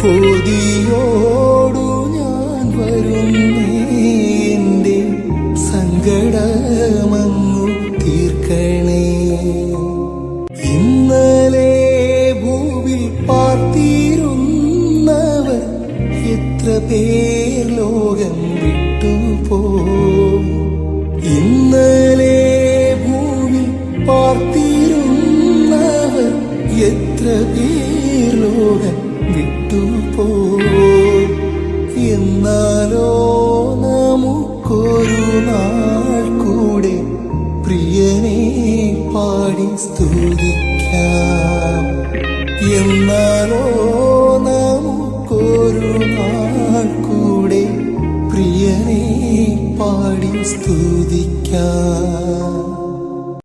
കൊതിയോടു ഞാൻ വരുന്നേ, എന്റെ സങ്കടമങ്ങു തീർക്കണേ. ഇന്നലെ ഭൂവിൽ പാർത്തിരുന്നവർ എത്ര പേർ ലോകം വിട്ടുപോയി. ഇന്നലെ ഭൂവിൽ പാർത്തിരുന്നവർ എത്ര പേർ ലോകം വിട്ടുപോയി. എന്നാലോ നമുക്കൊരു നാൾ കൂടെ പ്രിയനെ പാടി സ്തുതിക്കാം. എന്നാലോ നമുക്കൊരു നാൾ കൂടെ പ്രിയനെ പാടി സ്തുതിക്കാം.